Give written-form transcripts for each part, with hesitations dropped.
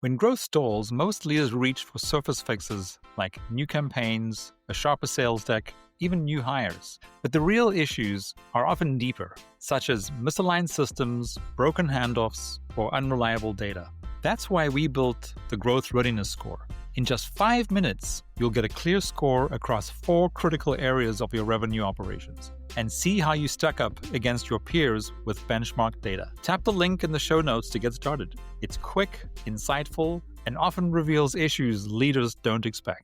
When growth stalls, most leaders reach for surface fixes like new campaigns, a sharper sales deck, even new hires. But the real issues are often deeper, such as misaligned systems, broken handoffs, or unreliable data. That's why we built the Growth Readiness Score. In just 5 minutes, you'll get a clear score across 4 critical areas of your revenue operations and see how you stack up against your peers with benchmark data. Tap the link in the show notes to get started. It's quick, insightful, and often reveals issues leaders don't expect.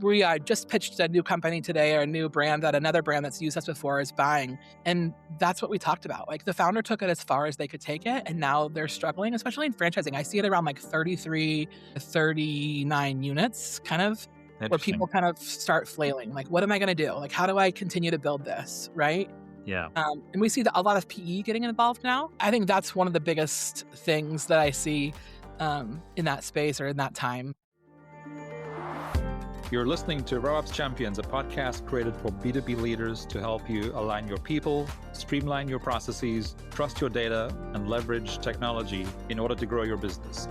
We just pitched a new company today, or a new brand that another brand that's used us before is buying. And that's what we talked about. Like, the founder took it as far as they could take it, and now they're struggling, especially in franchising. I see it around like 33 to 39 units, kind of, where people kind of start flailing. Like, what am I going to do? Like, how do I continue to build this, right? Yeah. And we see a lot of PE getting involved now. I think that's one of the biggest things that I see in that space or in that time. You're listening to RevOps Champions, a podcast created for B2B leaders to help you align your people, streamline your processes, trust your data, and leverage technology in order to grow your business.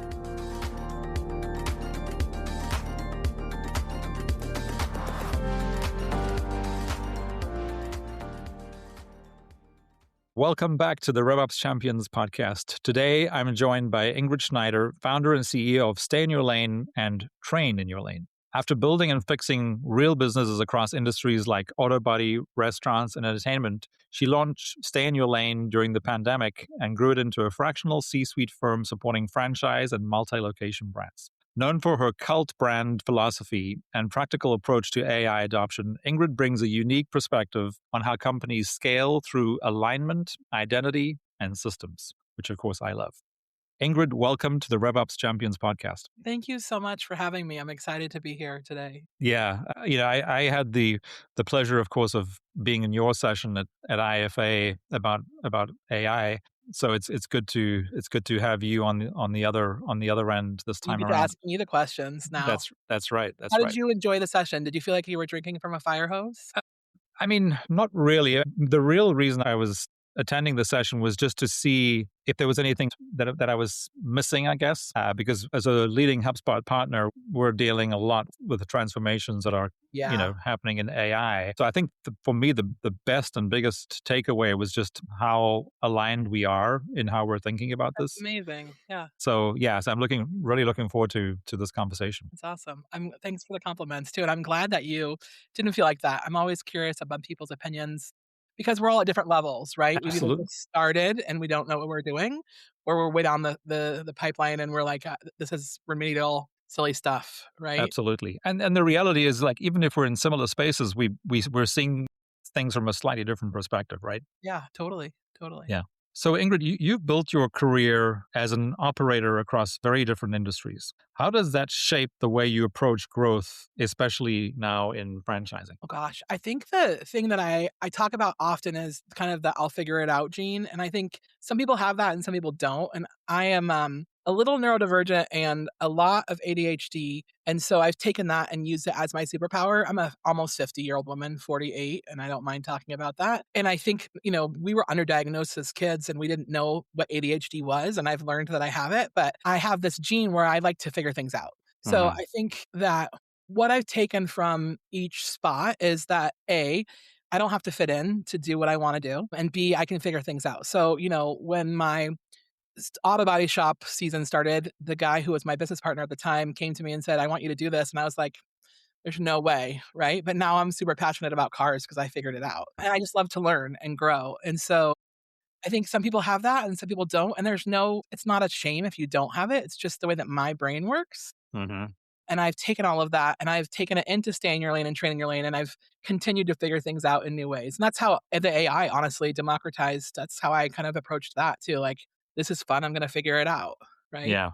Welcome back to the RevOps Champions podcast. Today, I'm joined by Ingrid Schneider, founder and CEO of Stay in Your Lane and Train in Your Lane. After building and fixing real businesses across industries like auto body, restaurants, and entertainment, she launched Stay in Your Lane during the pandemic and grew it into a fractional C-suite firm supporting franchise and multi-location brands. Known for her cult brand philosophy and practical approach to AI adoption, Ingrid brings a unique perspective on how companies scale through alignment, identity, and systems, which of course I love. Ingrid, welcome to the RevOps Champions podcast. Thank you so much for having me. I'm excited to be here today. Yeah, I had the pleasure, of course, of being in your session at IFA about AI. So it's good to have you on the other end this time You around. ask me the questions now. That's right. How did you enjoy the session? Did you feel like you were drinking from a fire hose? I mean, not really. The real reason I was attending the session was just to see if there was anything that I was missing, I guess, because as a leading HubSpot partner, we're dealing a lot with the transformations that are happening in AI. So I think for me, the best and biggest takeaway was just how aligned we are in how we're thinking about this. Amazing. Yeah. So I'm really looking forward to this conversation. That's awesome. Thanks for the compliments too. And I'm glad that you didn't feel like that. I'm always curious about people's opinions, because we're all at different levels, right? Absolutely. We've either started and we don't know what we're doing, or we're way down the pipeline and we're like, this is remedial, silly stuff, right? Absolutely. And the reality is, like, even if we're in similar spaces, we're seeing things from a slightly different perspective, right? Yeah, totally. Yeah. So Ingrid, you've built your career as an operator across very different industries. How does that shape the way you approach growth, especially now in franchising? Oh gosh, I think the thing that I talk about often is kind of the I'll figure it out gene. And I think some people have that and some people don't. And I am a little neurodivergent and a lot of ADHD. And so I've taken that and used it as my superpower. I'm a almost 50-year-old woman, 48, and I don't mind talking about that. And I think, we were underdiagnosed as kids and we didn't know what ADHD was. And I've learned that I have it, but I have this gene where I like to figure things out. So I think that what I've taken from each spot is that A, I don't have to fit in to do what I want to do. And B, I can figure things out. So, when my auto body shop season started, the guy who was my business partner at the time came to me and said, I want you to do this. And I was like, there's no way, right? But now I'm super passionate about cars because I figured it out. And I just love to learn and grow. And so I think some people have that and some people don't. And it's not a shame if you don't have it. It's just the way that my brain works. Mm-hmm. And I've taken all of that and I've taken it into Stay in Your Lane and Train in Your Lane. And I've continued to figure things out in new ways. And that's how the AI honestly democratized. That's how I kind of approached that too. Like, this is fun. I'm going to figure it out. Right. Yeah.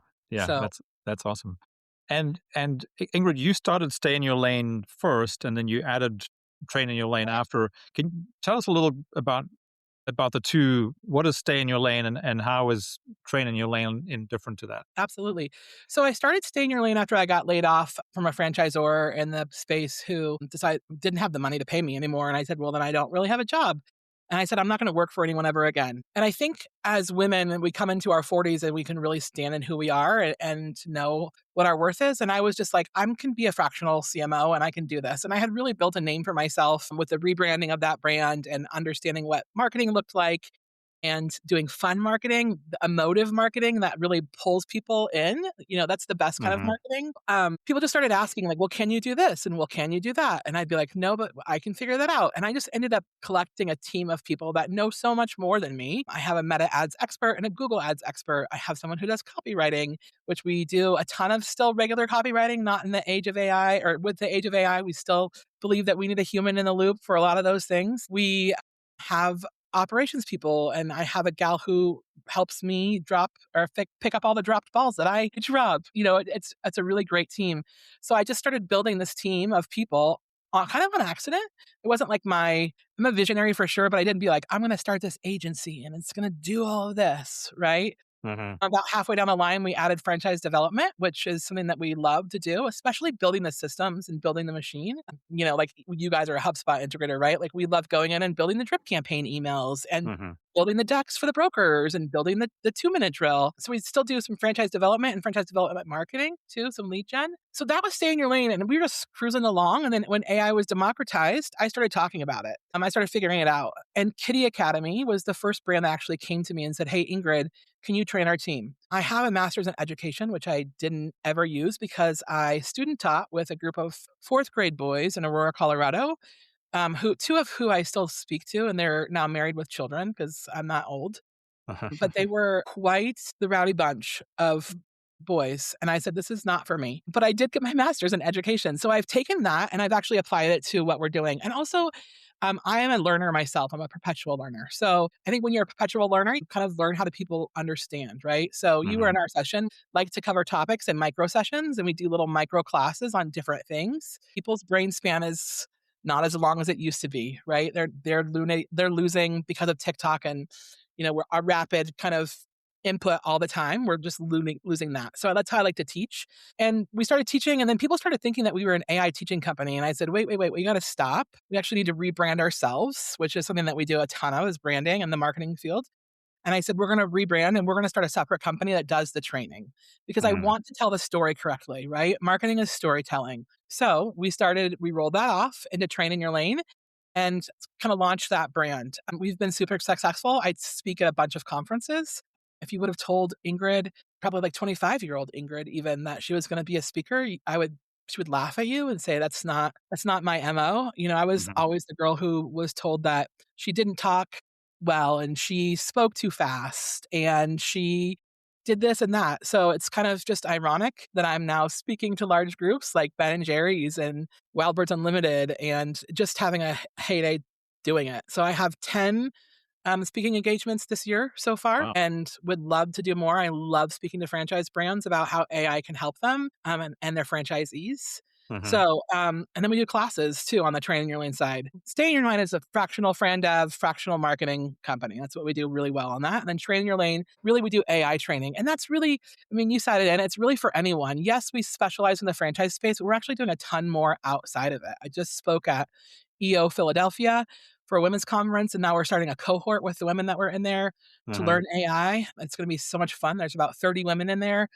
So, that's awesome. And Ingrid, you started Stay in Your Lane first, and then you added Train in Your Lane after. Can you tell us a little about the two? What is Stay in Your Lane and how is Train in Your Lane indifferent to that? Absolutely. So I started Stay in Your Lane after I got laid off from a franchisor in the space who didn't have the money to pay me anymore. And I said, well, then I don't really have a job. And I said, I'm not going to work for anyone ever again. And I think as women, we come into our 40s and we can really stand in who we are and know what our worth is. And I was just like, I can be a fractional CMO and I can do this. And I had really built a name for myself with the rebranding of that brand and understanding what marketing looked like and doing fun marketing, the emotive marketing that really pulls people in. That's the best kind of Hmm. marketing. People just started asking, like, well, can you do this? And well, can you do that? And I'd be like, no, but I can figure that out. And I just ended up collecting a team of people that know so much more than me. I have a Meta ads expert and a Google ads expert. I have someone who does copywriting, which we do a ton of still regular copywriting, not in the age of AI, or with the age of AI, we still believe that we need a human in the loop for a lot of those things. We have operations people, and I have a gal who helps me drop or pick up all the dropped balls that I drop. It's a really great team. So I just started building this team of people kind of on accident. It wasn't like I'm a visionary for sure, but I didn't be like, I'm going to start this agency and it's going to do all of this, right? Hmm. About halfway down the line, we added franchise development, which is something that we love to do, especially building the systems and building the machine. Like you guys are a HubSpot integrator, right? Like we love going in and building the drip campaign emails and Hmm. building the decks for the brokers and building the 2-minute drill. So we still do some franchise development and franchise development marketing too, some lead gen. So that was stay in your lane. And we were just cruising along. And then when AI was democratized, I started talking about it. I started figuring it out. And Kitty Academy was the first brand that actually came to me and said, hey, Ingrid, can you train our team? I have a master's in education, which I didn't ever use because I student taught with a group of fourth grade boys in Aurora, Colorado, who two of who I still speak to, and they're now married with children because I'm not old. But they were quite the rowdy bunch of boys. And I said, this is not for me. But I did get my master's in education. So I've taken that and I've actually applied it to what we're doing. And also, I am a learner myself. I'm a perpetual learner. So I think when you're a perpetual learner, you kind of learn how do people understand, right? So you were Hmm. in our session, like to cover topics in micro sessions, and we do little micro classes on different things. People's brain span is not as long as it used to be, right? They're losing because of TikTok and we're our rapid kind of input all the time. We're just losing that. So that's how I like to teach. And we started teaching, and then people started thinking that we were an AI teaching company. And I said, wait, we got to stop. We actually need to rebrand ourselves, which is something that we do a ton of is branding in the marketing field. And I said, we're going to rebrand and we're going to start a separate company that does the training because I Hmm. want to tell the story correctly, right? Marketing is storytelling. So we rolled that off into Train in Your Lane and kind of launched that brand. We've been super successful. I speak at a bunch of conferences. If you would have told Ingrid, probably like 25-year-old Ingrid, even that she was going to be a speaker, she would laugh at you and say, that's not my MO. I was Hmm. always the girl who was told that she didn't talk well and she spoke too fast and she did this and that. So it's kind of just ironic that I'm now speaking to large groups like Ben and Jerry's and Wild Birds Unlimited and just having a heyday doing it. So I have 10 speaking engagements this year so far Wow. and would love to do more. I love speaking to franchise brands about how AI can help them and their franchisees. Hmm. So, and then we do classes too on the Train in Your Lane side. Stay in Your Lane is a fractional fran dev, fractional marketing company. That's what we do really well on that. And then Train in Your Lane, really we do AI training. And that's really, you said it, and it's really for anyone. Yes, we specialize in the franchise space, but we're actually doing a ton more outside of it. I just spoke at EO Philadelphia for a women's conference, and now we're starting a cohort with the women that were in there to Hmm. learn AI. It's going to be so much fun. There's about 30 women in there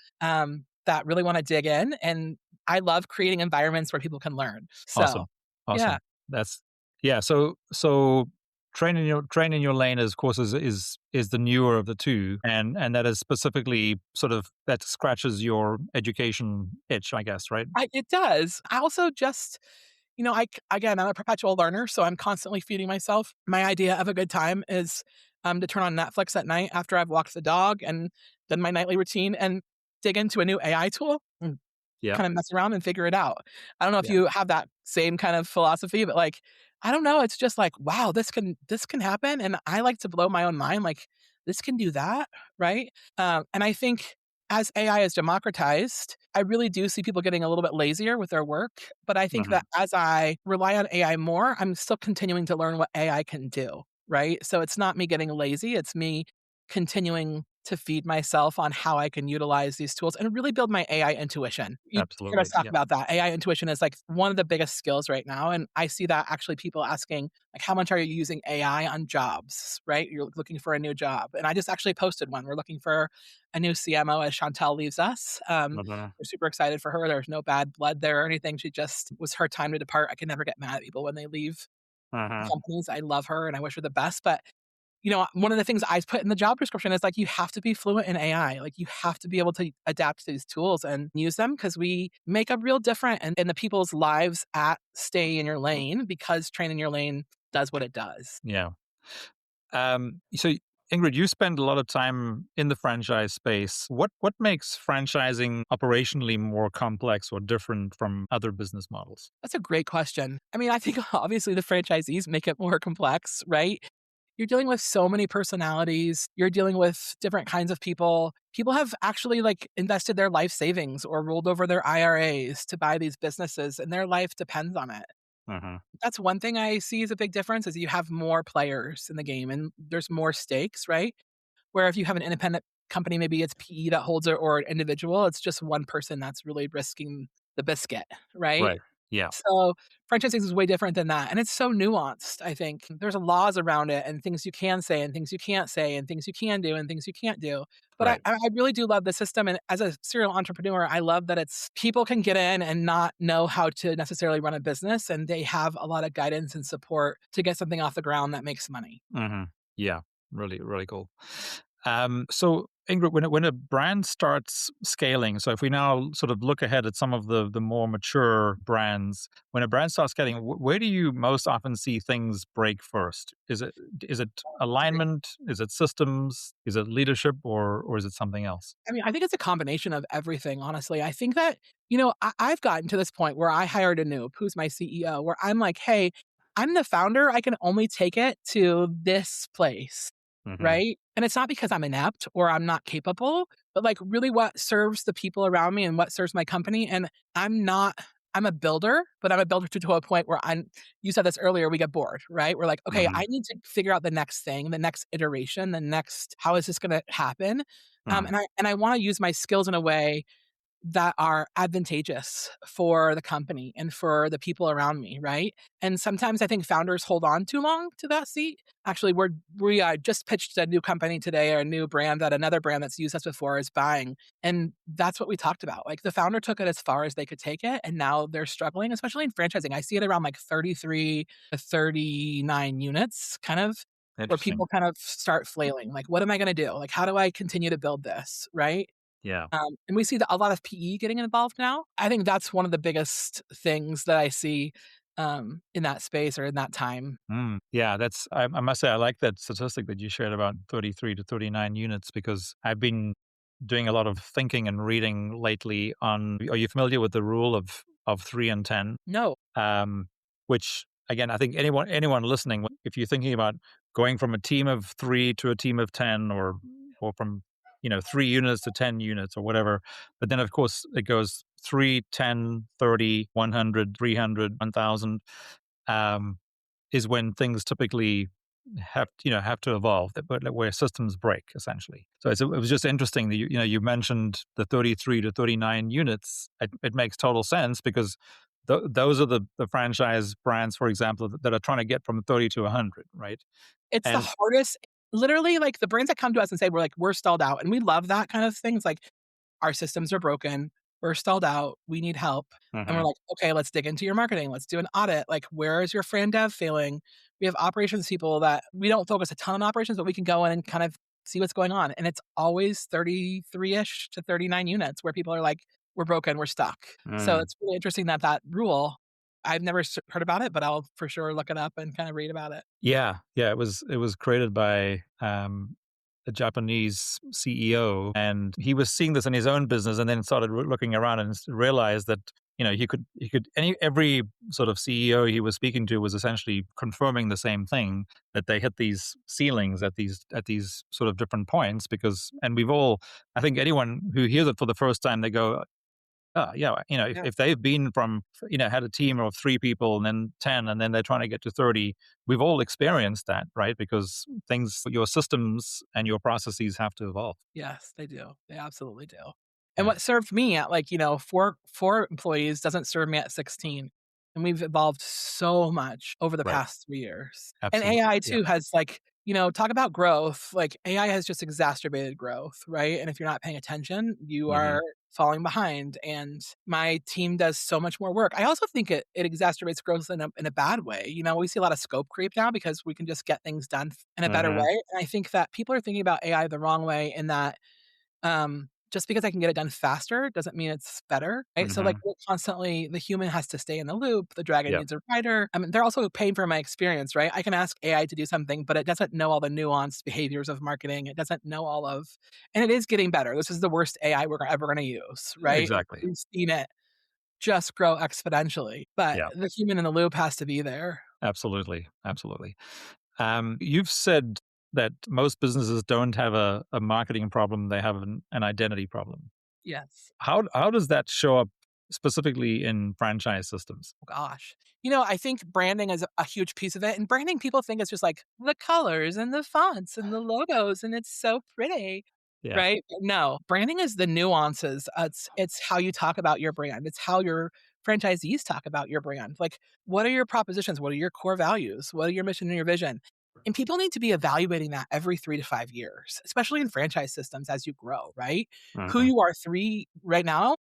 that really want to dig in, and I love creating environments where people can learn. So, Awesome. yeah, Awesome. That's yeah. So train in your lane is, of course, is the newer of the two, and that is specifically sort of that scratches your education itch, I guess, right? it does. I also just, again, I'm a perpetual learner, so I'm constantly feeding myself. My idea of a good time is to turn on Netflix at night after I've walked the dog and done my nightly routine and dig into a new AI tool Yeah. kind of mess around and figure it out. I don't know if Yeah. you have that same kind of philosophy, but like, I don't know. It's just like, wow, this can happen. And I like to blow my own mind. Like, this can do that. Right. And I think as AI is democratized, I really do see people getting a little bit lazier with their work. But I think Hmm. that as I rely on AI more, I'm still continuing to learn what AI can do. Right. So it's not me getting lazy. It's me continuing to feed myself on how I can utilize these tools and really build my AI intuition. You heard us Absolutely. talk Yeah. about that. AI intuition is like one of the biggest skills right now. And I see that actually people asking, like, how much are you using AI on jobs, right? You're looking for a new job. And I just actually posted one. We're looking for a new CMO as Chantel leaves us. Uh-huh. We're super excited for her. There's no bad blood there or anything. She just was her time to depart. I can never get mad at people when they leave Uh-huh. companies. I love her and I wish her the best. But one of the things I put in the job description is like, you have to be fluent in AI. Like, you have to be able to adapt to these tools and use them because we make a real difference in the people's lives at Stay in Your Lane because Train in Your Lane does what it does. Yeah. So Ingrid, you spend a lot of time in the franchise space. What makes franchising operationally more complex or different from other business models? That's a great question. I mean, I think obviously the franchisees make it more complex, right? You're dealing with so many personalities. You're dealing with different kinds of people. People have actually like invested their life savings or rolled over their IRAs to buy these businesses and their life depends on it. Uh-huh. That's one thing I see as a big difference is you have more players in the game and there's more stakes, right? Where if you have an independent company, maybe it's PE that holds it or an individual, it's just one person that's really risking the biscuit, right? Right. Yeah. So franchising is way different than that. And it's so nuanced, I think. There's laws around it and things you can say and things you can't say and things you can do and things you can't do. But I, Right. I really do love the system. And as a serial entrepreneur, I love that it's people can get in and not know how to necessarily run a business. And they have a lot of guidance and support to get something off the ground that makes money. Uh-huh. Yeah. Really, really cool. So Ingrid, when a brand starts scaling, so if we now sort of look ahead at some of the more mature brands, when a brand starts scaling, where do you most often see things break first? Is it alignment? Is it systems? Is it leadership, or is it something else? I mean, I think it's a combination of everything, honestly. I think that, I've gotten to this point where I hired a noob who's my CEO, where I'm like, hey, I'm the founder. I can only take it to this place. Hmm. Right. And it's not because I'm inept or I'm not capable, but like really what serves the people around me and what serves my company. And I'm a builder, but I'm a builder to a point where you said this earlier, we get bored, right? We're like, okay, Hmm. I need to figure out the next thing, the next iteration, how is this going to happen? Hmm. And I want to use my skills in a way that are advantageous for the company and for the people around me, right? And sometimes I think founders hold on too long to that seat. Actually, we just pitched a new company today or a new brand that another brand that's used us before is buying, and that's what we talked about. Like the founder took it as far as they could take it, and now they're struggling, especially in franchising. I see it around like 33 to 39 units, kind of. Where Interesting. people kind of start flailing. Like, what am I going to do? Like, how do I continue to build this? Right. Yeah. And we see that a lot of PE getting involved now. I think that's one of the biggest things that I see in that space or in that time. Yeah, I must say, I like that statistic that you shared about 33 to 39 units because I've been doing a lot of thinking and reading lately on, are you familiar with the rule of 3 and 10? No, Um, which again, I think anyone listening, if you're thinking about going from a team of 3 to a team of 10 or from 3 units to 10 units or whatever, but then of course it goes 3, 10, 30, 100, 300, 1000. Um, is when things typically have to evolve, but where systems break essentially. So it was just interesting that you mentioned the 33 to 39 units. It makes total sense because those are the franchise brands, for example, that are trying to get from 30 to 100, right? it's the And hardest. Literally, like the brands that come to us and say, we're stalled out. And we love that kind of things. Like our systems are broken. We're stalled out. We need help. And we're Mhm. like, okay, let's dig into your marketing. Let's do an audit. Like, where is your Fran Dev failing? We have operations people that we don't focus a ton on operations, but we can go in and kind of see what's going on. And it's always 33 ish to 39 units where people are like, we're broken, we're stuck. So Mm. it's really interesting that rule, I've never heard about it, but I'll for sure look it up and kind of read about it. Yeah, it was created by a Japanese CEO, and he was seeing this in his own business, and then started looking around and realized that every sort of CEO he was speaking to was essentially confirming the same thing, that they hit these ceilings at these sort of different points. Because, and we've all, I think anyone who hears it for the first time, they go, Yeah, Yeah. if they've been from, had a team of 3 people and then 10, and then they're trying to get to 30, we've all experienced that, right? Because your systems and your processes have to evolve. Yes, they do. They absolutely do. And Yeah, what served me at like, four employees doesn't serve me at 16. And we've evolved so much over the right. past 3 years. And Absolutely. AI Yeah. too has like, talk about growth. Like AI has just exacerbated growth, right? And if you're not paying attention, you Hmm. are falling behind. And my team does so much more work. I also think it exacerbates growth in a bad way. We see a lot of scope creep now because we can just get things done in a better Hmm. way. And I think that people are thinking about AI the wrong way in that just because I can get it done faster doesn't mean it's better, right? So, like, Hmm. we're constantly the human has to stay in the loop, the dragon Yeah. needs a rider. I mean, they're also paying for my experience, right? I can ask AI to do something, but it doesn't know all the nuanced behaviors of marketing. It doesn't know all of and it is getting better. This is the worst AI we're ever gonna use, right? Like, Exactly. we've seen it just grow exponentially, but Yeah. the human in the loop has to be there. Absolutely. Absolutely. You've said that most businesses don't have a marketing problem; they have an identity problem. Yes. How does that show up specifically in franchise systems? Gosh. I think branding is a huge piece of it, and branding, people think it's just, like, the colors and the fonts and the logos, and it's so pretty, Yeah. right? But no, branding is the nuances. It's how you talk about your brand. It's how your franchisees talk about your brand. Like, what are your propositions? What are your core values? What are your mission and your vision? And people need to be evaluating that every 3 to 5 years, especially in franchise systems as you grow, right? Who Hmm. you are 3 right now,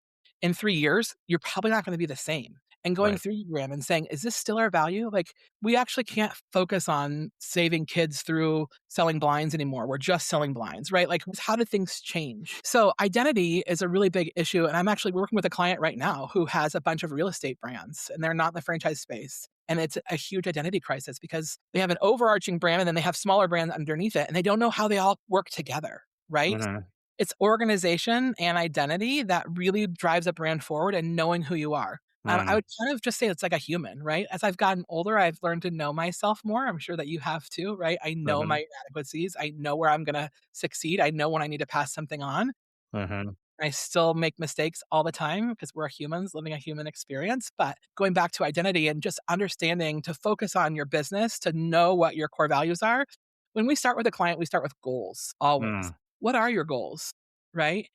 in 3 years, you're probably not gonna be the same. And going Right. through your brand and saying, "Is this still our value?" Like, we actually can't focus on saving kids through selling blinds anymore. We're just selling blinds, right? Like, how do things change? So, identity is a really big issue, and I'm actually working with a client right now who has a bunch of real estate brands, and they're not in the franchise space. And it's a huge identity crisis because they have an overarching brand, and then they have smaller brands underneath it, and they don't know how they all work together, right? Hmm. It's organization and identity that really drives a brand forward and knowing who you are. I Hmm. would kind of just say it's like a human, right? As I've gotten older, I've learned to know myself more. I'm sure that you have too, right? I know Hmm. my inadequacies. I know where I'm going to succeed. I know when I need to pass something on. Hmm. I still make mistakes all the time because we're humans living a human experience. But going back to identity and just understanding to focus on your business, to know what your core values are. When we start with a client, we start with goals always. Hmm. What are your goals? Right.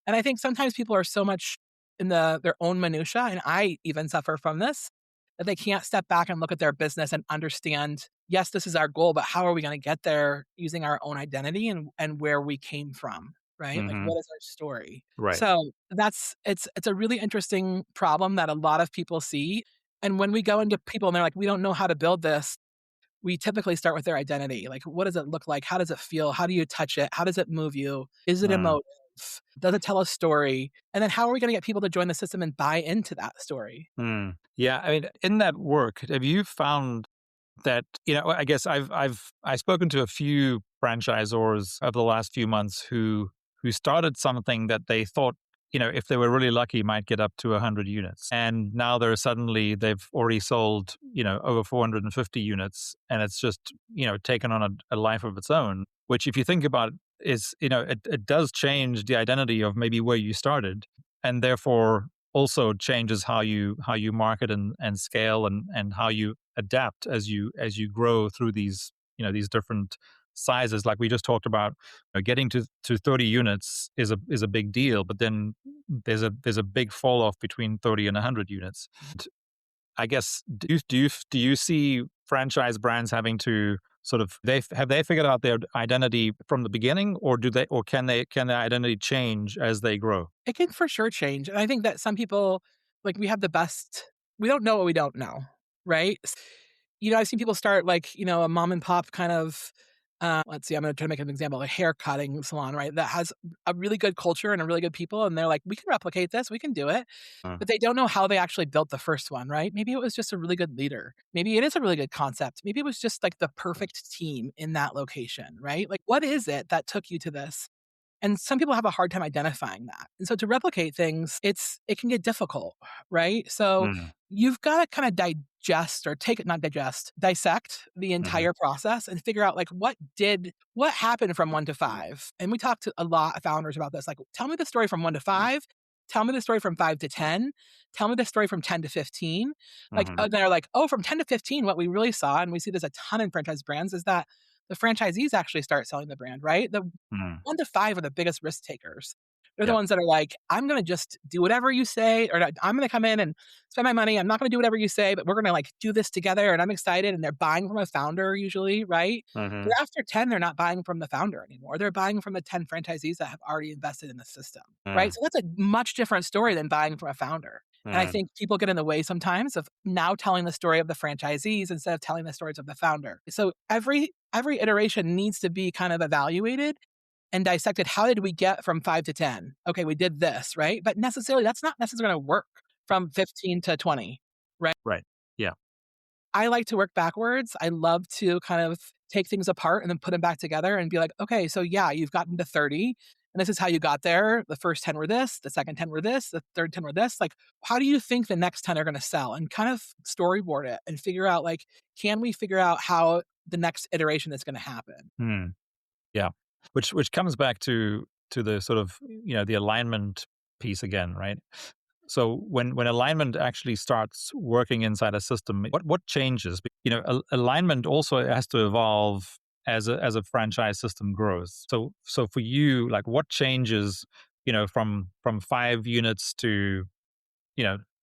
And I think sometimes people are so much in their own minutia, and I even suffer from this, that they can't step back and look at their business and understand, yes, this is our goal, but how are we going to get there using our own identity and where we came from, right? Like, Hmm. what is our story? Right. So it's a really interesting problem that a lot of people see. And when we go into people and they're like, we don't know how to build this, we typically start with their identity. Like, what does it look like? How does it feel? How do you touch it? How does it move you? Is it Mm. emotive? Does it tell a story? And then how are we going to get people to join the system and buy into that story? Mm. Yeah, I mean, in that work, have you found that, I guess I've spoken to a few franchisors over the last few months who started something that they thought, if they were really lucky, might get up to 100 units, and now they've already sold, over 450 units, and it's just, taken on a life of its own. Which, if you think about, is, it does change the identity of maybe where you started, and therefore also changes how you market and scale, and how you adapt as you grow through these different sizes, like we just talked about. Getting to 30 units is a big deal, but then there's a big fall off between 30 and 100 units. And I guess, do you see franchise brands having to sort of, have they figured out their identity from the beginning, or can their identity change as they grow? It can for sure change. And I think that some people, like, we don't know what we don't know, right? I've seen people start like, a mom and pop kind of, let's see, I'm going to try to make an example, a hair cutting salon, right? That has a really good culture and a really good people. And they're like, we can replicate this, we can do it. Uh, But they don't know how they actually built the first one, right? Maybe it was just a really good leader. Maybe it is a really good concept. Maybe it was just like the perfect team in that location, right? Like, what is it that took you to this? And some people have a hard time identifying that. And so to replicate things, it can get difficult, right? So mm, you've got to kind of digest or take it, not digest, dissect the mhm, entire process and figure out like what happened from 1 to 5. And we talked to a lot of founders about this. Like, tell me the story from 1 to 5 tell me the story from 5 to 10. Tell me the story from 10 to 15. Like, Hmm. they're like, oh, from 10 to 15, what we really saw, and we see this a ton in franchise brands, is that the franchisees actually start selling the brand, right? The Hmm. 1 to 5 are the biggest risk takers. They're the Yeah. ones that are like, "I'm gonna just do whatever you say," or, "I'm gonna come in and spend my money. I'm not gonna do whatever you say, but we're gonna, like, do this together, and I'm excited," and they're buying from a founder usually, right? But Hmm. after 10, they're not buying from the founder anymore. They're buying from the 10 franchisees that have already invested in the system, right? Hmm. So that's a much different story than buying from a founder. And I Hmm. think people get in the way sometimes of now telling the story of the franchisees instead of telling the stories of the founder. So every iteration needs to be kind of evaluated and dissected. How did we get from 5 to 10? Okay, we did this, right? But necessarily, that's not necessarily going to work from 15 to 20, right? Right. Yeah. I like to work backwards. I love to kind of take things apart and then put them back together and be like, okay, so yeah, you've gotten to 30, and this is how you got there. The first 10 were this, the second 10 were this, the third 10 were this. Like, how do you think the next 10 are going to sell? And kind of storyboard it and figure out, like, can we figure out how the next iteration is going to happen? Hmm. Yeah. Which comes back to the sort of, the alignment piece again, right? So when alignment actually starts working inside a system, what changes? Alignment also has to evolve as a franchise system grows. So for you, like, what changes, from 5 units to,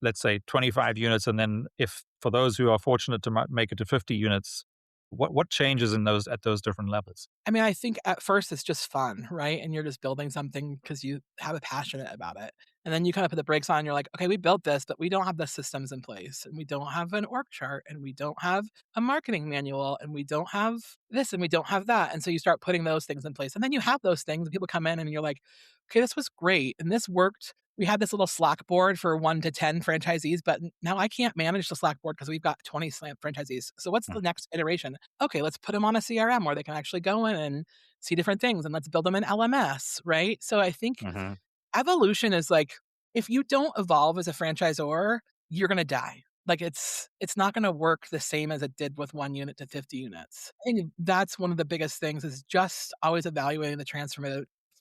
let's say 25 units, and then, if for those who are fortunate to make it to 50 units, what changes in those at those different levels? I mean, I think at first it's just fun, right? And you're just building something because you have a passionate about it. And then you kind of put the brakes on. And you're like, okay, we built this, but we don't have the systems in place, and we don't have an org chart, and we don't have a marketing manual, and we don't have this, and we don't have that. And so you start putting those things in place, and then you have those things, and people come in, and you're like, okay, this was great, and this worked. We had this little Slack board for 1 to 10 franchisees, but now I can't manage the Slack board because we've got 20 franchisees. So what's the next iteration? Okay, let's put them on a CRM where they can actually go in and see different things, and let's build them in LMS, right? So I think Mm-hmm. evolution is like, if you don't evolve as a franchisor, you're going to die. Like, it's not going to work the same as it did with 1 unit to 50 units. I think that's one of the biggest things, is just always evaluating the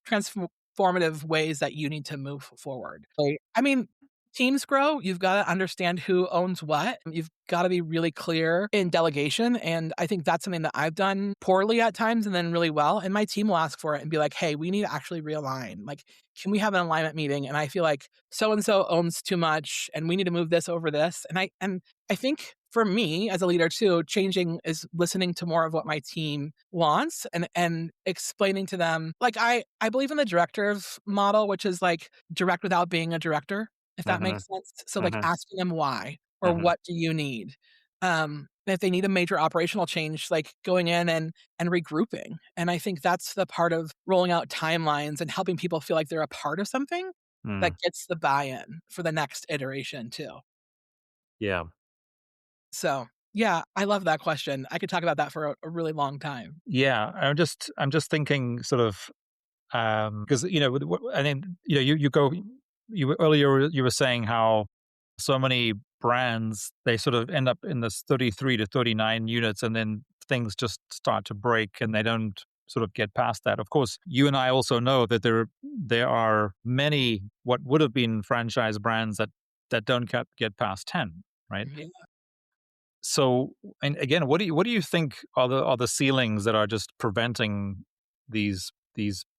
transformative ways that you need to move forward. Like, I mean, teams grow, you've got to understand who owns what. You've got to be really clear in delegation. And I think that's something that I've done poorly at times and then really well. And my team will ask for it and be like, hey, we need to actually realign. Like, can we have an alignment meeting? And I feel like so and so owns too much and we need to move this over this. And I think for me as a leader too, changing is listening to more of what my team wants and explaining to them. Like, I believe in the directive model, which is like direct without being a director, if that Mm-hmm. makes sense. So, like, Mm-hmm. asking them why or Mm-hmm. what do you need? If they need a major operational change, like going in and regrouping. And I think that's the part of rolling out timelines and helping people feel like they're a part of something that Mm. gets the buy-in for the next iteration too. Yeah. So, yeah, I love that question. I could talk about that for a really long time. Yeah. I'm just thinking sort of, because, and then, earlier you were saying how so many brands, they sort of end up in this 33 to 39 units, and then things just start to break and they don't sort of get past that. Of course, you and I also know that there are many what would have been franchise brands that don't get past 10, right? Yeah. So, and again, what do you think are the ceilings that are just preventing these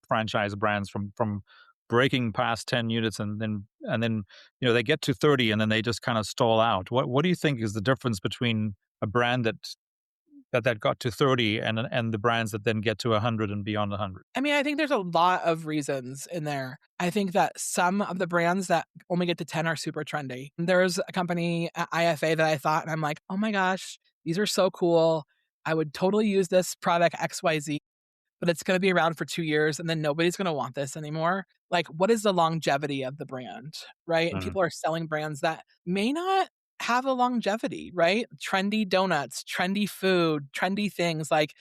franchise brands from breaking past 10 units, and then they get to 30 and then they just kind of stall out? What do you think is the difference between a brand that got to 30 and the brands that then get to 100 and beyond 100? I mean, I think there's a lot of reasons in there. I think that some of the brands that only get to 10 are super trendy. There's a company at IFA that I thought, and I'm like, oh my gosh, these are so cool. I would totally use this product XYZ, but it's going to be around for 2 years and then nobody's going to want this anymore. Like, what is the longevity of the brand, right? And Mm, people are selling brands that may not have a longevity, right? Trendy donuts, trendy food, trendy things like,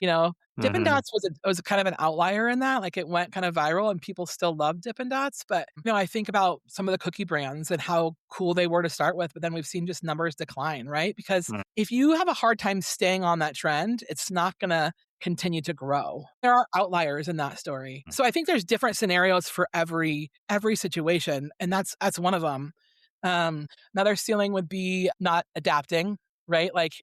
Dippin' Mhm. Dots was kind of an outlier in that. Like it went kind of viral and people still love Dippin' Dots. But I think about some of the cookie brands and how cool they were to start with, but then we've seen just numbers decline, right? Because Mm. if you have a hard time staying on that trend, it's not gonna continue to grow. There are outliers in that story. So I think there's different scenarios for every situation, and that's one of them. Another ceiling would be not adapting, right? Like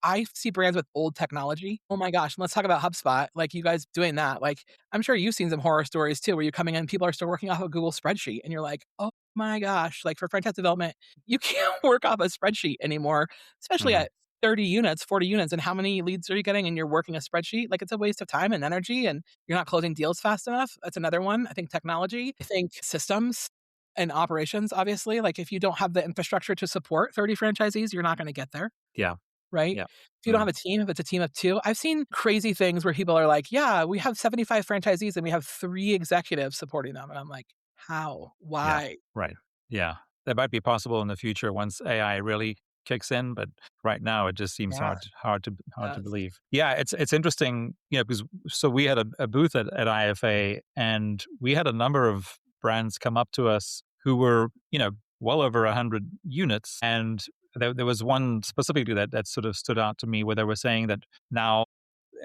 I see brands with old technology. Oh my gosh, let's talk about HubSpot. Like you guys doing that. Like I'm sure you've seen some horror stories too, where you're coming in, people are still working off a Google spreadsheet, and you're like, oh my gosh, like for franchise development, you can't work off a spreadsheet anymore, especially Mhm. at 30 units, 40 units. And how many leads are you getting and you're working a spreadsheet? Like it's a waste of time and energy and you're not closing deals fast enough. That's another one. I think technology, I think systems and operations, obviously. Like if you don't have the infrastructure to support 30 franchisees, you're not going to get there, Yeah. right? Yeah. If you don't Mm. have a team, if it's a team of two, I've seen crazy things where people are like, yeah, we have 75 franchisees and we have 3 executives supporting them. And I'm like, how? Yeah. Why? Right. Yeah. That might be possible in the future once AI really kicks in, but right now it just seems Yeah. hard to Yes. believe. Yeah, it's interesting, because so we had a booth at IFA, and we had a number of brands come up to us who were, well over 100 units, and there was one specifically that sort of stood out to me where they were saying that now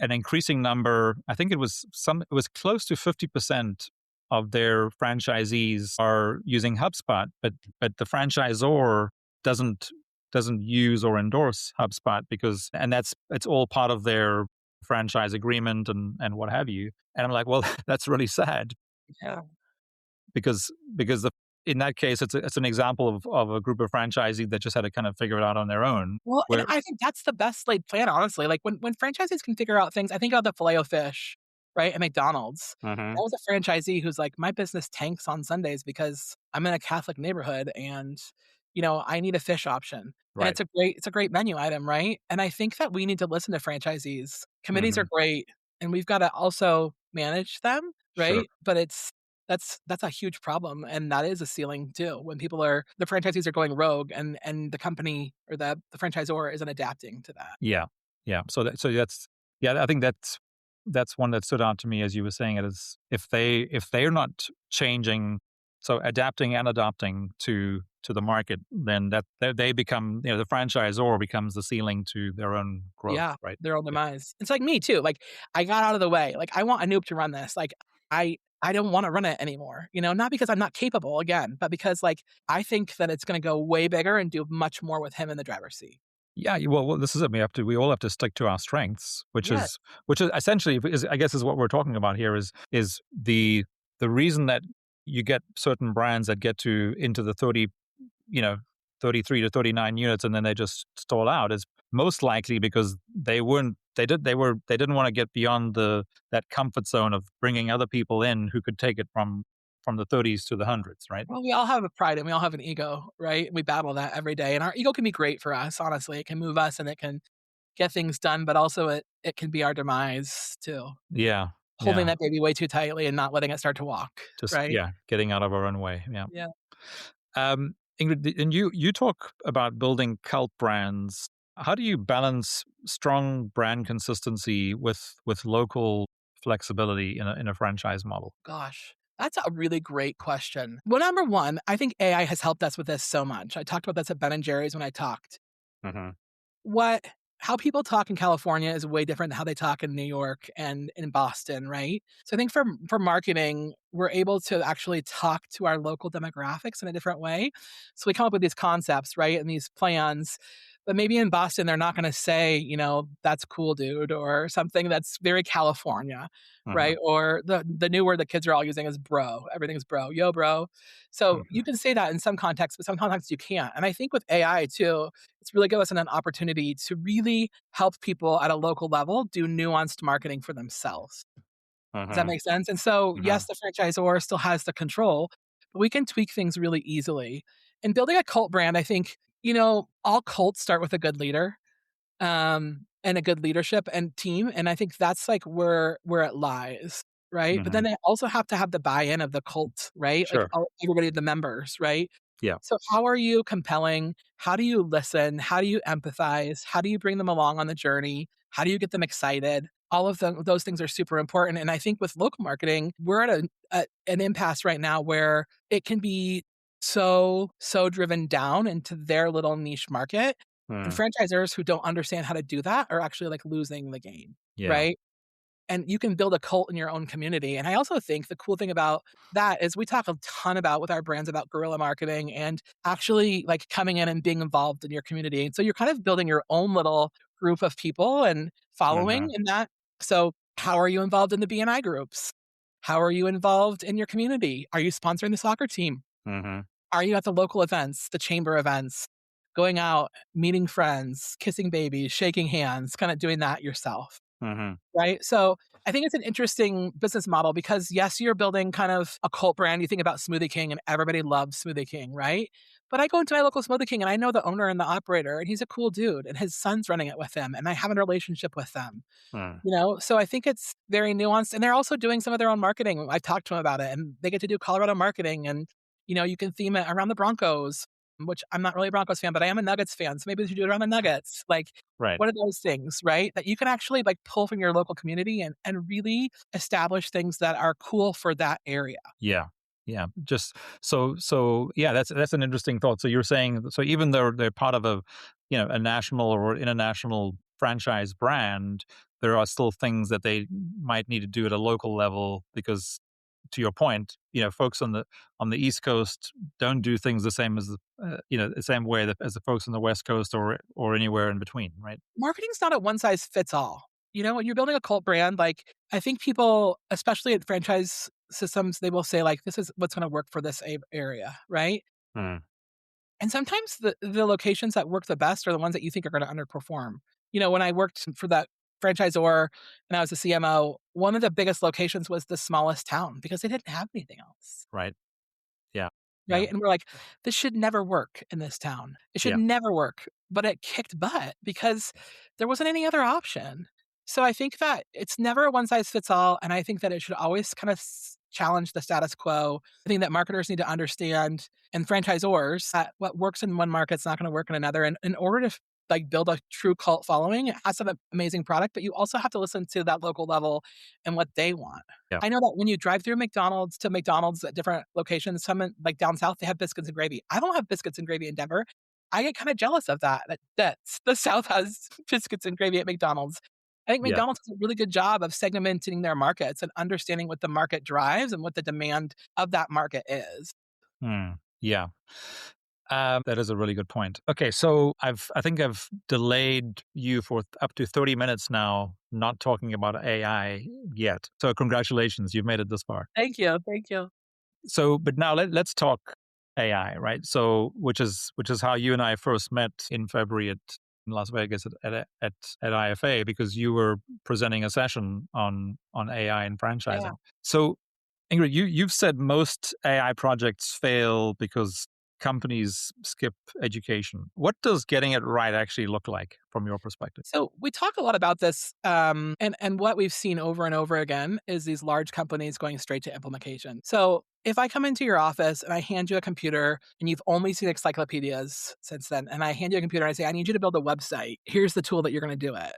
an increasing number, I think it was close to 50% of their franchisees are using HubSpot, but the franchisor doesn't doesn't use or endorse HubSpot because, and it's all part of their franchise agreement and what have you. And I'm like, well, that's really sad Yeah. because in that case, it's an example of a group of franchisees that just had to kind of figure it out on their own. Well, and Where I think that's the best laid plan, honestly. Like when franchisees can figure out things, I think about the filet o fish, right? At McDonald's. Mhm. That was a franchisee who's like, my business tanks on Sundays because I'm in a Catholic neighborhood and I need a fish option. And right, it's a great menu item, right? And I think that we need to listen to franchisees. Committees are Mhm. great, and we've got to also manage them, sure, right? But that's a huge problem, and that is a ceiling too. When the franchisees are going rogue, and the company or the franchisor isn't adapting to that. yeah, yeah. So that's yeah. I think that's one that stood out to me as you were saying it is if they're not changing, so adapting and adopting to the market, then that they become, the franchisor becomes the ceiling to their own growth, Yeah, right? their own Yeah, demise. It's like me too. Like I got out of the way. Like I want Anoop to run this. Like I don't want to run it anymore. Not because I'm not capable again, but because like I think that it's going to go way bigger and do much more with him in the driver's seat. yeah. Well, this is it. We all have to stick to our strengths, Yeah. which is essentially is I guess is what we're talking about here is the reason that you get certain brands that get to into the 30, you know 33 to 39 units and then they just stall out is most likely because they didn't want to get beyond that comfort zone of bringing other people in who could take it from the 30s to the hundreds, right? Well, we all have a pride and we all have an ego, right? We battle that every day. And our ego can be great for us, honestly. It can move us and it can get things done, but also it can be our demise too. Yeah, Holding yeah, that baby way too tightly and not letting it start to walk, just right? yeah, getting out of our own way. Yeah. Yeah. Ingrid, and you talk about building cult brands. How do you balance strong brand consistency with local flexibility in a franchise model? Gosh, that's a really great question. Well, number one, I think AI has helped us with this so much. I talked about this at Ben and Jerry's when I talked. Mhm. What how people talk in California is way different than how they talk in New York and in Boston, right? So I think for marketing, we're able to actually talk to our local demographics in a different way. So we come up with these concepts, right? And these plans. But maybe in Boston, they're not going to say, that's cool, dude, or something that's very California, Mhm. right? Or the new word that kids are all using is bro. Everything's bro. Yo, bro. So you Mhm. can say that in some contexts, but some contexts you can't. And I think with AI too, it's really given us an opportunity to really help people at a local level do nuanced marketing for themselves. Does that Mhm. make sense? And so, yes, Mhm. the franchisor still has the control, but we can tweak things really easily. And building a cult brand, I think, all cults start with a good leader, and a good leadership and team. And I think that's like where it lies, right? But then Mhm. they also have to have the buy-in of the cult, right? Like Sure. everybody, the members, right? Yeah. So how are you compelling? How do you listen? How do you empathize? How do you bring them along on the journey? How do you get them excited? All of those things are super important. And I think with local marketing, we're at an impasse right now where it can be so driven down into their little niche market. And Mm. franchisors who don't understand how to do that are actually like losing the game, Yeah. right? And you can build a cult in your own community. And I also think the cool thing about that is we talk a ton about with our brands about guerrilla marketing and actually like coming in and being involved in your community. And so you're kind of building your own little group of people and following Mhm. in that. So how are you involved in the BNI groups? How are you involved in your community? Are you sponsoring the soccer team? Mhm. Are you at the local events, the chamber events, going out, meeting friends, kissing babies, shaking hands, kind of doing that yourself? Mhm. Right? So, I think it's an interesting business model because, yes, you're building kind of a cult brand. You think about Smoothie King and everybody loves Smoothie King, right? But I go into my local Smoothie King and I know the owner and the operator, and he's a cool dude, and his son's running it with him, and I have a relationship with them. Mm. So I think it's very nuanced, and they're also doing some of their own marketing. I've talked to them about it, and they get to do Colorado marketing, and you can theme it around the Broncos, which I'm not really a Broncos fan, but I am a Nuggets fan, so maybe they should do it around the Nuggets. Like, Right. what are those things, right? That you can actually like pull from your local community and really establish things that are cool for that area. Yeah. Yeah. Just so yeah, that's an interesting thought. So you're saying so even though they're part of a national or international franchise brand, there are still things that they might need to do at a local level because to your point, folks on the East Coast don't do things the same as the same way that as the folks on the West Coast or anywhere in between, right? Marketing's not a one size fits all. When you're building a cult brand, like I think people, especially at franchise systems, they will say like, this is what's going to work for this area, right? Mm. And sometimes the locations that work the best are the ones that you think are going to underperform. When I worked for that franchisor and I was a CMO, one of the biggest locations was the smallest town because they didn't have anything else. Right. Yeah. Yeah. Right? And we're like, "This should never work in this town. It should Yeah. never work." But it kicked butt because there wasn't any other option. So I think that it's never a one size fits all, and I think that it should always kind of challenge the status quo. I think that marketers need to understand, and franchisors, that what works in one market's not gonna work in another, and in order to like, build a true cult following, it has to have an amazing product, but you also have to listen to that local level and what they want. Yeah. I know that when you drive through McDonald's to McDonald's at different locations, some like down south, they have biscuits and gravy. I don't have biscuits and gravy in Denver. I get kind of jealous of that the South has biscuits and gravy at McDonald's. I think Yeah. McDonald's does a really good job of segmenting their markets and understanding what the market drives and what the demand of that market is. Yeah. That is a really good point. Okay, so I think I've delayed you for up to 30 minutes now, not talking about AI yet. So congratulations, you've made it this far. Thank you. Thank you. So, but now let's talk AI, right? So, which is how you and I first met in February in Las Vegas at IFA because you were presenting a session on AI and Yeah. franchising. So, Ingrid, you've said most AI projects fail because companies skip education. What does getting it right actually look like from your perspective? So we talk a lot about this, and what we've seen over and over again is these large companies going straight to implementation. So if I come into your office and I hand you a computer and you've only seen encyclopedias since then, and I hand you a computer and I say, I need you to build a website. Here's the tool that you're going to do it.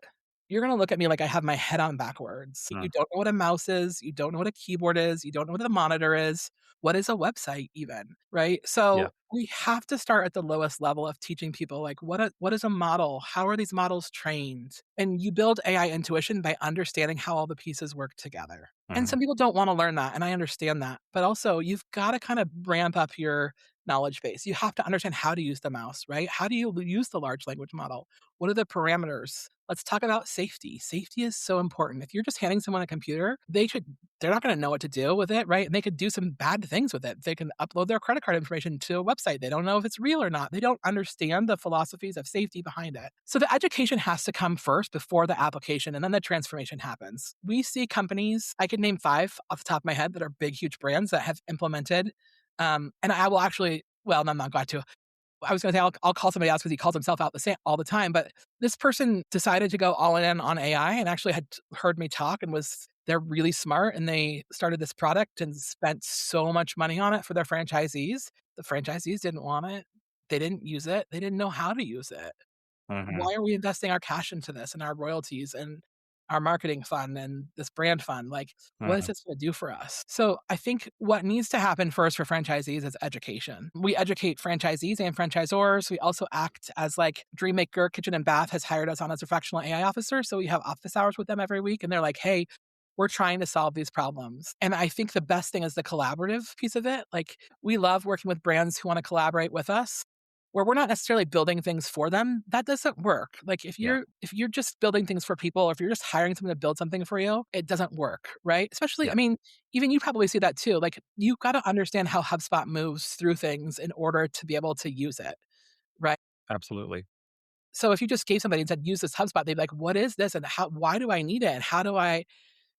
You're going to look at me like I have my head on backwards. You Mm, don't know what a mouse is. You don't know what a keyboard is. You don't know what a monitor is. What is a website even? Right. yeah, So we have to start at the lowest level of teaching people like what is a model? How are these models trained? And you build AI intuition by understanding how all the pieces work together. And mhm, some people don't want to learn that, and I understand that. But also, you've got to kind of ramp up your knowledge base. You have to understand how to use the mouse, right? How do you use the large language model? What are the parameters? Let's talk about safety. Safety is so important. If you're just handing someone a computer, they're not going to know what to do with it, right? And they could do some bad things with it. They can upload their credit card information to a website. They don't know if it's real or not. They don't understand the philosophies of safety behind it. So the education has to come first before the application, and then the transformation happens. We see companies, I could name 5 off the top of my head that are big, huge brands that have implemented. And I will actually, well, no, I'm not going to. I was going to say I'll call somebody else because he calls himself out the same all the time. But this person decided to go all in on AI and actually had heard me talk and they're really smart and they started this product and spent so much money on it for their franchisees. The franchisees didn't want it. They didn't use it. They didn't know how to use it. Hmm. Why are we investing our cash into this and our royalties and our marketing fund and this brand fund? Like, what is Hmm. this going to do for us? So I think what needs to happen first for franchisees is education. We educate franchisees and franchisors. We also act as like Dreammaker Kitchen and Bath has hired us on as a fractional AI officer. So we have office hours with them every week and they're like, hey, we're trying to solve these problems. And I think the best thing is the collaborative piece of it. Like, we love working with brands who want to collaborate with us where we're not necessarily building things for them. That doesn't work. Like, Yeah, if you're just building things for people, or if you're just hiring someone to build something for you, it doesn't work, right? Especially, yeah, I mean, even you probably see that too. Like, you got to understand how HubSpot moves through things in order to be able to use it, right? absolutely. So if you just gave somebody and said, use this HubSpot, they'd be like, what is this? And how, why do I need it? And how do I,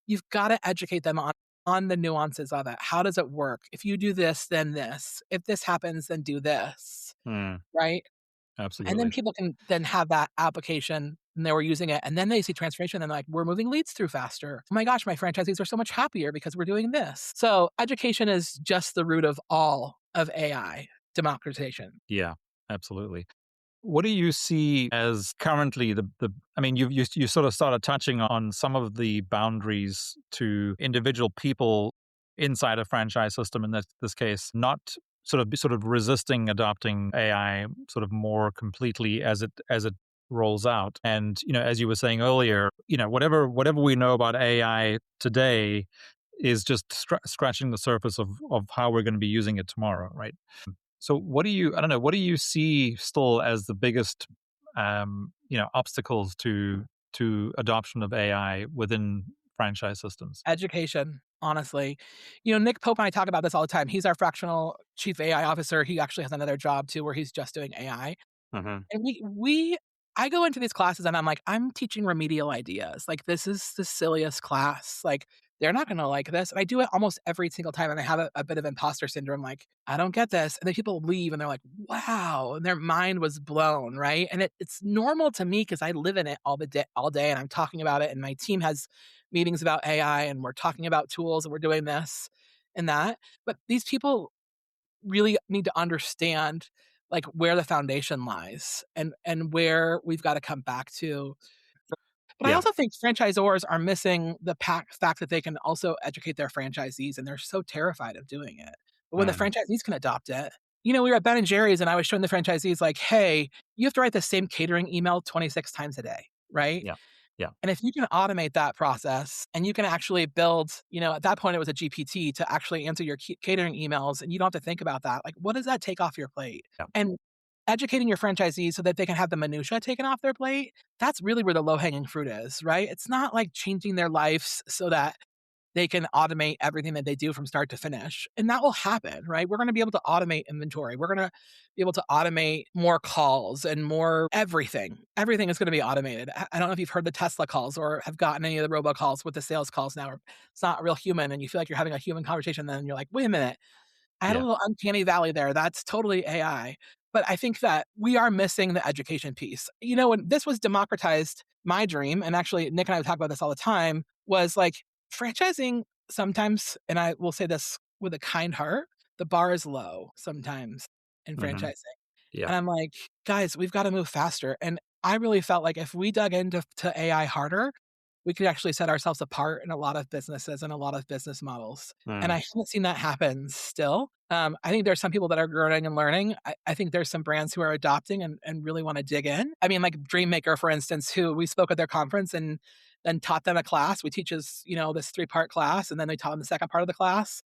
you've got to educate them on the nuances of it. How does it work? If you do this, then this. If this happens, then do this, Mm, right? And then absolutely. people can then have that application and they were using it and then they see transformation and like, we're moving leads through faster. Oh my gosh, my franchisees are so much happier because we're doing this. So education is just the root of all of AI democratization. Yeah, absolutely. What do you see as currently the I mean, you sort of started touching on some of the boundaries to individual people inside a franchise system, in this case, not sort of resisting adopting AI sort of more completely as it rolls out. And, as you were saying earlier, whatever we know about AI today is just scratching the surface of how we're going to be using it tomorrow, right? So I don't know, what do you see still as the biggest, obstacles to adoption of AI within franchise systems? Education, honestly. Nick Pope and I talk about this all the time. He's our fractional chief AI officer. He actually has another job too where he's just doing AI. Hmm. And I go into these classes and I'm like, I'm teaching remedial ideas. Like, this is the silliest class. Like, they're not gonna like this. And I do it almost every single time. And I have a bit of imposter syndrome, like, I don't get this. And then people leave and they're like, wow. And their mind was blown, right? And it's normal to me because I live in it all day and I'm talking about it. And my team has meetings about AI and we're talking about tools and we're doing this and that. But these people really need to understand like where the foundation lies and where we've got to come back to. But I Yeah. also think franchisors are missing the fact that they can also educate their franchisees, and they're so terrified of doing it. But when the Mm. franchisees can adopt it, we were at Ben and Jerry's, and I was showing the franchisees like, "Hey, you have to write the same catering email 26 times a day, right? Yeah. Yeah. And if you can automate that process and you can actually build, at that point it was a GPT to actually answer your catering emails and you don't have to think about that. Like, what does that take off your plate? Yeah. And educating your franchisees so that they can have the minutia taken off their plate, that's really where the low hanging fruit is, right? It's not like changing their lives so that they can automate everything that they do from start to finish. And that will happen, right? We're going to be able to automate inventory. We're going to be able to automate more calls and more everything. Everything is going to be automated. I don't know if you've heard the Tesla calls or have gotten any of the robocalls with the sales calls now. It's not real human and you feel like you're having a human conversation. Then you're like, wait a minute, I had a Yeah. little uncanny valley there. That's totally AI. But I think that we are missing the education piece. When this was democratized, my dream, and actually Nick and I talk about this all the time, was like franchising sometimes, and I will say this with a kind heart, the bar is low sometimes in Hmm. franchising. Yeah. And I'm like, guys, we've got to move faster. And I really felt like if we dug into AI harder, we could actually set ourselves apart in a lot of businesses and a lot of business models. And I Mm. haven't seen that happen still. I think there's some people that are growing and learning. I think there's some brands who are adopting and really want to dig in. I mean, like Dreammaker, for instance, who we spoke at their conference and then taught them a class. We teach us, this 3-part class, and then they taught them the second part of the class,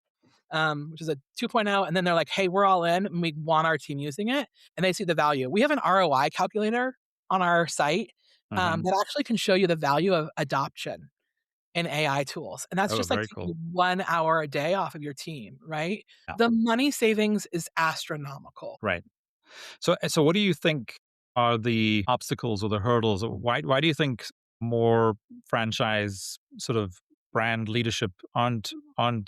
which is a 2.0. And then they're like, hey, we're all in and we want our team using it. And they see the value. We have an ROI calculator on our site Hmm. that actually can show you the value of adoption in AI tools. And that's Oh, just like very taking cool. 1 hour a day off of your team, right? Yeah. The money savings is astronomical. Right. So what do you think are the obstacles or the hurdles? Or why do you think more franchise sort of brand leadership aren't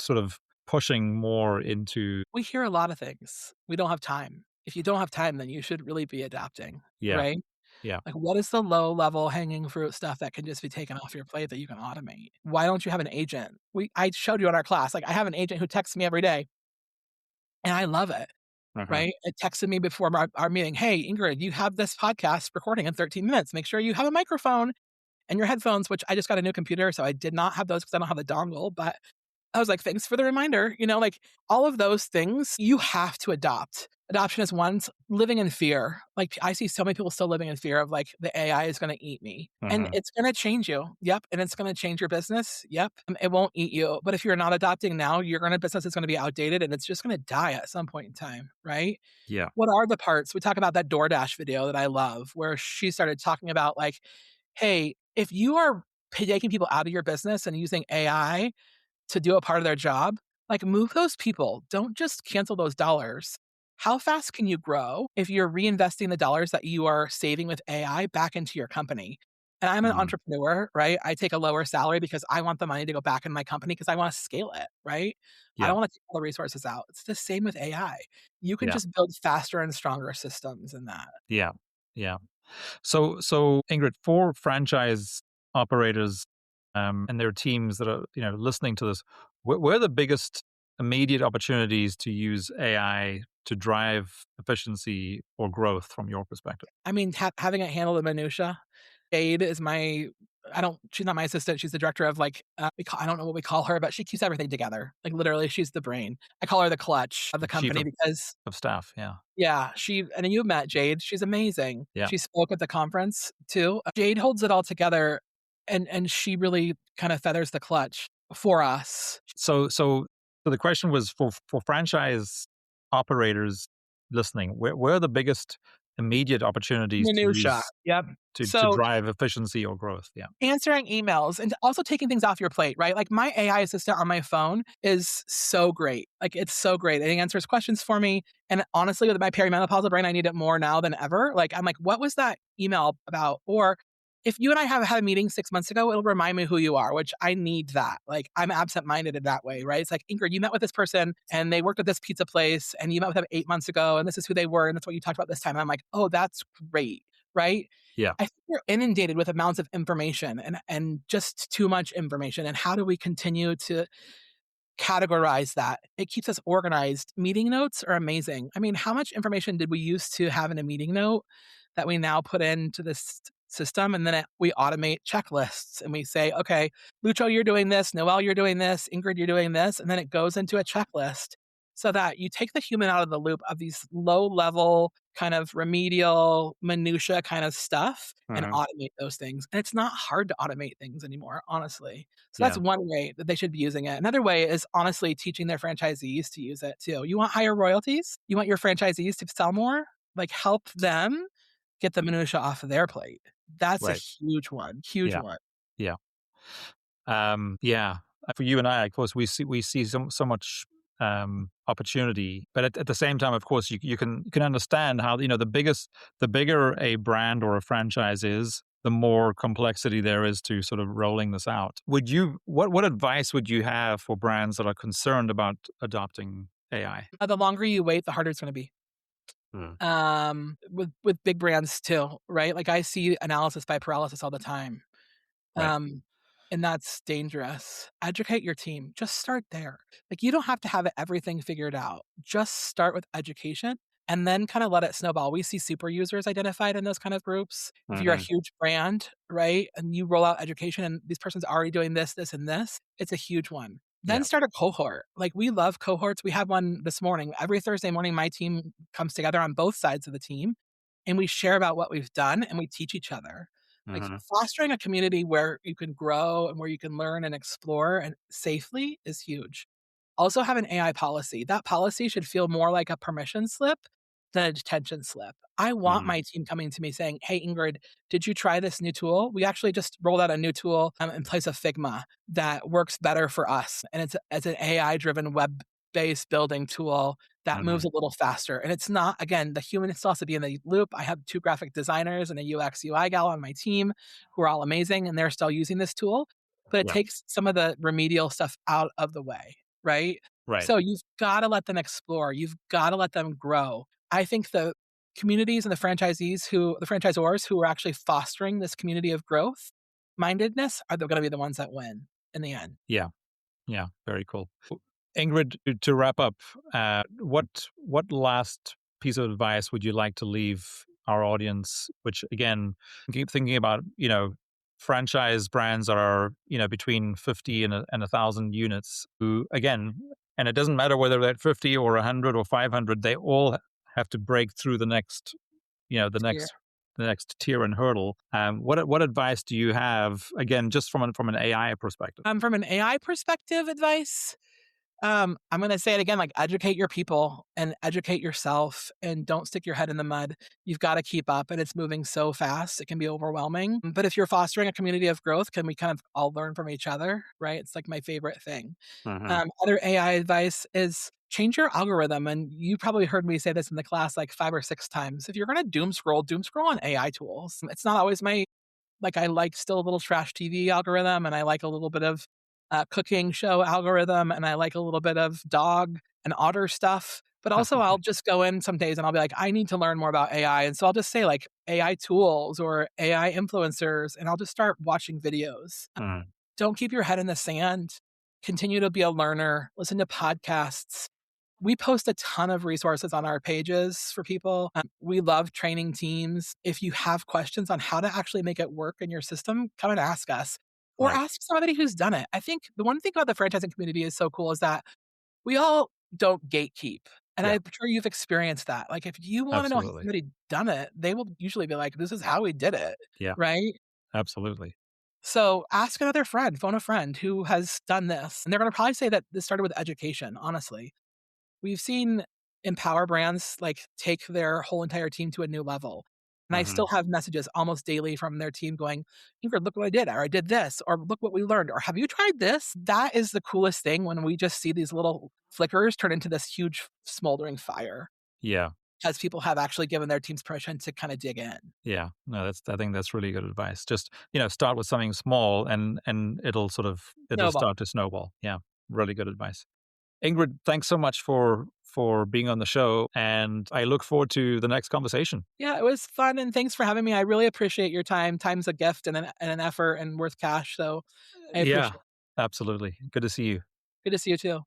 sort of pushing more into? We hear a lot of things. We don't have time. If you don't have time, then you should really be adapting, Yeah. right? Yeah. Like, what is the low level hanging fruit stuff that can just be taken off your plate that you can automate? Why don't you have an agent? I showed you in our class, like I have an agent who texts me every day and I love it. Uh-huh. right? It texted me before our meeting, "Hey, Ingrid, you have this podcast recording in 13 minutes. Make sure you have a microphone and your headphones," which I just got a new computer, so I did not have those because I don't have a dongle, but I was like, "Thanks for the reminder." Like, all of those things you have to adopt. Adoption is one. Living in fear. Like, I see so many people still living in fear of, like, the AI is gonna eat me, and Uh-huh. it's gonna change you. Yep, and it's gonna change your business. Yep, it won't eat you, but if you're not adopting now, business is gonna be outdated, and it's just gonna die at some point in time, right? Yeah. What are the parts we talk about that DoorDash video that I love, where she started talking about, like, "Hey, if you are taking people out of your business and using AI to do a part of their job, like, move those people. Don't just cancel those dollars. How fast can you grow if you're reinvesting the dollars that you are saving with AI back into your company?" And I'm an Mm. entrepreneur, right? I take a lower salary because I want the money to go back in my company because I wanna scale it, right? I Yeah. don't wanna take all the resources out. It's the same with AI. You can Yeah. just build faster and stronger systems in that. Yeah. Yeah. So Ingrid, for franchise operators and their teams that are listening to this, where are the biggest immediate opportunities to use AI to drive efficiency or growth from your perspective? I mean, having it handle the minutia. Jade is my I don't she's not my assistant, she's the director of, like, I don't know what we call her, but she keeps everything together. Like, literally, she's the brain. I call her the clutch of the Chief company because of staff. Yeah. yeah, and you met Jade, she's amazing. Yeah. She spoke at the conference too. Jade holds it all together, and she really kinda feathers the clutch for us. So the question was for franchise operators listening, where are the biggest immediate opportunities to Minutia. use Yep. to So drive efficiency or growth? Yeah. answering emails and also taking things off your plate, right? Like, my AI assistant on my phone is so great. Like, it's so great. It answers questions for me. And honestly, with my perimenopausal brain, I need it more now than ever. Like, I'm like, what was that email about? Or if you and I have had a meeting 6 months ago, it'll remind me who you are, which I need that. Like, I'm absent minded in that way, right? It's like, Ingrid, you met with this person and they worked at this pizza place and you met with them 8 months ago and this is who they were and that's what you talked about this time. And I'm like, oh, that's great, right? Yeah. I think we're inundated with amounts of information and just too much information. And how do we continue to categorize that? It keeps us organized. Meeting notes are amazing. I mean, how much information did we used to have in a meeting note that we now put into this system? And then we automate checklists and we say, okay, Lucho, you're doing this. Noel, you're doing this. Ingrid, you're doing this. And then it goes into a checklist so that you take the human out of the loop of these low level kind of remedial minutia kind of stuff and Uh-huh. automate those things. And it's not hard to automate things anymore, honestly. So that's Yeah. one way that they should be using it. Another way is honestly teaching their franchisees to use it too. You want higher royalties? You want your franchisees to sell more? Like, help them get the minutia off of their plate. That's a Right. huge one. Huge Yeah. one. Yeah. Yeah. For you and I, of course, we see so much opportunity, but at the same time, of course, you can understand how the bigger a brand or a franchise is, the more complexity there is to sort of rolling this out. What advice would you have for brands that are concerned about adopting AI? The longer you wait, the harder it's going to be. Mm. With big brands too, right? Like, I see analysis by paralysis all the time. Right. Um, and that's dangerous. Educate your team. Just start there. Like, you don't have to have everything figured out. Just start with education and then kind of let it snowball. We see super users identified in those kind of groups. If you're a Hmm. huge brand, right, and you roll out education and this person's already doing this, this, and this, it's a huge one. Then Yeah. start a cohort. Like, we love cohorts. We have one this morning. Every Thursday morning, my team comes together on both sides of the team and we share about what we've done and we teach each other. Like, Hmm. fostering a community where you can grow and where you can learn and explore and safely is huge. Also have an AI policy. That policy should feel more like a permission slip than a detention slip. I want Hmm. my team coming to me saying, "Hey, Ingrid, did you try this new tool? We actually just rolled out a new tool in place of Figma that works better for us. And it's an AI driven web based building tool that moves Hmm. a little faster." And it's not, again, the human still has to be in the loop. I have two graphic designers and a UX UI gal on my team who are all amazing and they're still using this tool, but it Yeah. takes some of the remedial stuff out of the way, right? Right. So you've got to let them explore. You've got to let them grow. I think the communities and the franchisors who are actually fostering this community of growth mindedness are going to be the ones that win in the end. Yeah. Yeah. Very cool. Ingrid, to wrap up, what last piece of advice would you like to leave our audience? Which again, keep thinking about, franchise brands that are between 50 and 1,000 units. Who again, and it doesn't matter whether they're at 50 or 100 or 500, they all have to break through the next, the Here. next tier and hurdle. What advice do you have again, just from an AI perspective? From an AI perspective, advice. I'm going to say it again, like educate your people and educate yourself and don't stick your head in the mud. You've got to keep up and it's moving so fast. It can be overwhelming. But if you're fostering a community of growth, can we kind of all learn from each other? Right. It's like my favorite thing. Mhm. Other AI advice is change your algorithm. And you probably heard me say this in the class like 5 or 6 times. If you're going to doom scroll on AI tools. It's not always I like still a little trash TV algorithm and I like a little bit of cooking show algorithm and I like a little bit of dog and otter stuff. But also, I'll just go in some days and I'll be like, I need to learn more about AI. And so I'll just say like AI tools or AI influencers, and I'll just start watching videos. Mhm. Don't keep your head in the sand. Continue to be a learner. Listen to podcasts. We post a ton of resources on our pages for people. We love training teams. If you have questions on how to actually make it work in your system, come and ask us or Right. ask somebody who's done it. I think the one thing about the franchising community is so cool is that we all don't gatekeep. And Yeah. I'm sure you've experienced that. Like, if you want to know how Absolutely. somebody done it, they will usually be like, this is how we did it. Yeah. Right. Absolutely. So ask another friend, phone a friend who has done this. And they're going to probably say that this started with education, honestly. We've seen Empower brands, like, take their whole entire team to a new level, and I still Mhm. have messages almost daily from their team going, "Ingrid, look what I did," or "I did this," or "Look what we learned," or "Have you tried this?" That is the coolest thing when we just see these little flickers turn into this huge smoldering fire, Yeah. as people have actually given their teams permission to kinda dig in. Yeah. No, I think that's really good advice. Just, start with something small and it'll Snowball. start to snowball. Yeah. Really good advice. Ingrid, thanks so much for being on the show, and I look forward to the next conversation. Yeah, it was fun, and thanks for having me. I really appreciate your time. Time's a gift and an effort and worth cash, so I Yeah. appreciate it. Absolutely. Good to see you. Good to see you too.